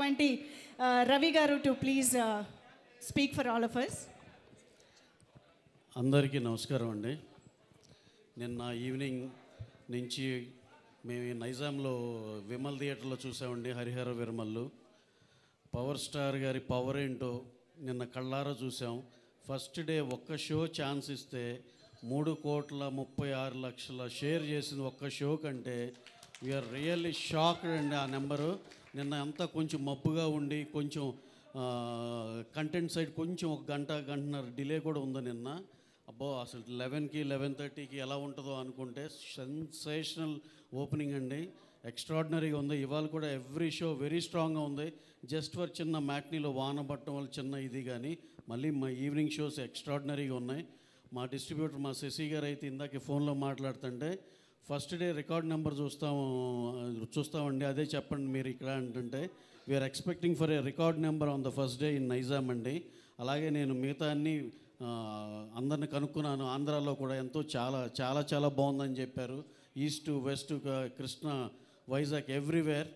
అయినటువంటి Ravi garu to please speak for all of us. అందరికీ నమస్కారం అండి. నిన్న ఈవినింగ్ నుంచి మేము నైజాంలో విమల్ థియేటర్లో చూసామండి హరిహర విరమల్లు. పవర్ స్టార్ గారి పవర్ ఏంటో నిన్న కళ్ళారా చూసాం. ఫస్ట్ డే ఒక్క షో ఛాన్స్ ఇస్తే 3,36,00,000 షేర్ చేసింది ఒక్క షో కంటే వీఆర్ రియల్లీ షాక్డ్ అండి. ఆ నెంబరు నిన్న అంతా కొంచెం మబ్బుగా ఉండి కొంచెం కంటెంట్ సైడ్ కొంచెం ఒక గంటన్నర డిలే కూడా ఉంది నిన్న. అబ్బో అసలు 11కి 11:30కి ఎలా ఉంటుందో అనుకుంటే సెన్సేషనల్ ఓపెనింగ్ అండి, ఎక్స్ట్రాడినరీగా ఉంది. ఇవాళ కూడా ఎవ్రీ షో వెరీ స్ట్రాంగ్గా ఉంది. జస్ట్ ఫర్ చిన్న మ్యాట్నీలో వాన పట్టడం వల్ల చిన్న ఇది కానీ మళ్ళీ మా ఈవినింగ్ షోస్ ఎక్స్ట్రాడినరీగా ఉన్నాయి. మా డిస్ట్రిబ్యూటర్ మా శశి గారు అయితే ఇందాక ఫోన్లో మాట్లాడుతుంటే ఫస్ట్ డే రికార్డ్ నెంబర్ చూస్తామండి, అదే చెప్పండి మీరు ఇక్కడ అంటుంటే we are expecting for a record number on the first day in Nizam అండి. అలాగే నేను మిగతా అన్ని అందరిని కనుక్కున్నాను, ఆంధ్రాలో కూడా ఎంతో చాలా చాలా చాలా బాగుందని చెప్పారు. East west Krishna Vizag everywhere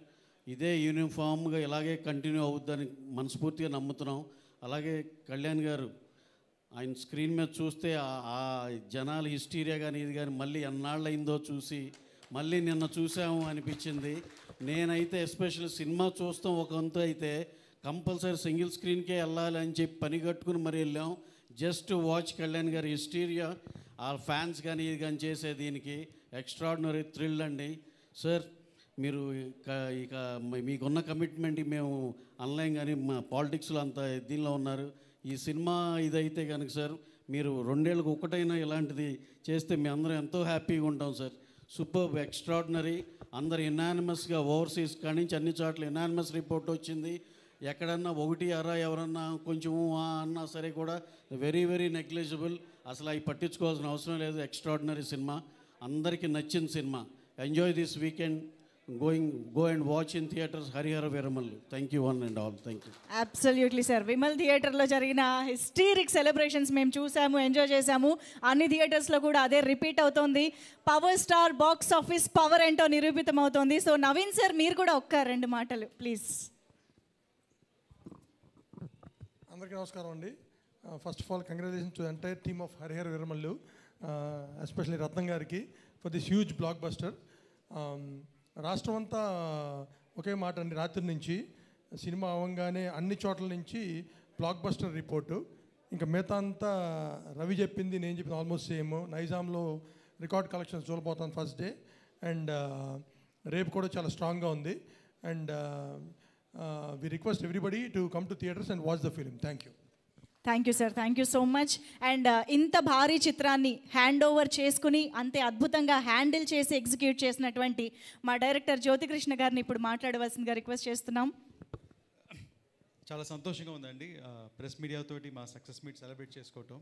ఇదే యూనిఫామ్గా ఇలాగే కంటిన్యూ అవుద్దని మనస్ఫూర్తిగా నమ్ముతున్నాం. అలాగే కళ్యాణ్ గారు ఆయన స్క్రీన్ మీద చూస్తే ఆ జనాలు హిస్టీరియా కానీ ఇది కానీ మళ్ళీ ఎన్నాళ్ళయిందో చూసి మళ్ళీ నిన్న చూసాము అనిపించింది. నేనైతే ఎస్పెషల్లీ సినిమా చూస్తాం ఒక వంతు అయితే కంపల్సరీ సింగిల్ స్క్రీన్కే వెళ్ళాలి అని చెప్పి పని కట్టుకుని మరి వెళ్ళాం జస్ట్ వాచ్ కళ్యాణ్ గారి హిస్టీరియా. ఆ ఫ్యాన్స్ కానీ ఇది కానీ చేసే దీనికి ఎక్స్ట్రాడినరీ థ్రిల్ అండి. సార్ మీరు ఇక మీకున్న కమిట్మెంట్ మేము ఆన్లైన్ కానీ మా పాలిటిక్స్లో అంత దీనిలో ఉన్నారు. ఈ సినిమా ఇదైతే కనుక సార్ మీరు 2 ఏళ్ళకి ఒకటైనా ఇలాంటిది చేస్తే మేము అందరం ఎంతో హ్యాపీగా ఉంటాం సార్. Super extraordinary. అందరు ఎనానిమస్గా ఓవర్సీస్ కాడి నుంచి అన్ని చోట్ల ఎనానిమస్ రిపోర్ట్ వచ్చింది. ఎక్కడన్నా ఒకటి అరా ఎవరన్నా కొంచెం అన్నా సరే కూడా వెరీ వెరీ నెగ్లిజిబుల్. అసలు అవి పట్టించుకోవాల్సిన అవసరం లేదు. ఎక్స్ట్రాడినరీ సినిమా, అందరికీ నచ్చిన cinema. Enjoy this weekend, go and watch in theaters Harihara Viramallu. Thank you one and all. Thank you. Absolutely sir. Vimal థియేటర్లో జరిగిన హిస్టీరిక్ సెలబ్రేషన్స్ మేము చూసాము, ఎంజాయ్ చేసాము. అన్ని థియేటర్స్లో కూడా అదే రిపీట్ అవుతోంది. Power star box office power ఏంటో నిరూపితం అవుతోంది. సో నవీన్ సార్ మీరు కూడా ఒక్క 2 మాటలు ప్లీజ్. అందరికీ నమస్కారం అండి. First of all congratulations to entire team of Harihara Veeramallu, especially Ratnam గారికి for this huge blockbuster. రాష్ట్రం అంతా ఒకే మాట అండి, రాత్రి నుంచి సినిమా అవ్వగానే అన్ని చోట్ల నుంచి బ్లాక్ బస్టర్ రిపోర్టు. ఇంకా మిగతా అంతా రవి చెప్పింది నేను చెప్పింది ఆల్మోస్ట్ సేమ్. నైజాంలో రికార్డ్ కలెక్షన్స్ చూడబోతాను ఫస్ట్ డే, అండ్ రేపు కూడా చాలా స్ట్రాంగ్గా ఉంది. And we request everybody to come to theatres and watch the film. Thank you. Thank you sir, thank you so much. And ఇంత భారీ చిత్రాన్ని హ్యాండ్ ఓవర్ చేసుకుని అంతే అద్భుతంగా హ్యాండిల్ చేసి ఎగ్జిక్యూట్ చేసినటువంటి మా డైరెక్టర్ జ్యోతికృష్ణ గారిని ఇప్పుడు మాట్లాడవలసిందిగా రిక్వెస్ట్ చేస్తున్నాం. చాలా సంతోషంగా ఉందండి ప్రెస్ మీడియాతోటి మా సక్సెస్ మీట్ సెలబ్రేట్ చేసుకోవటం.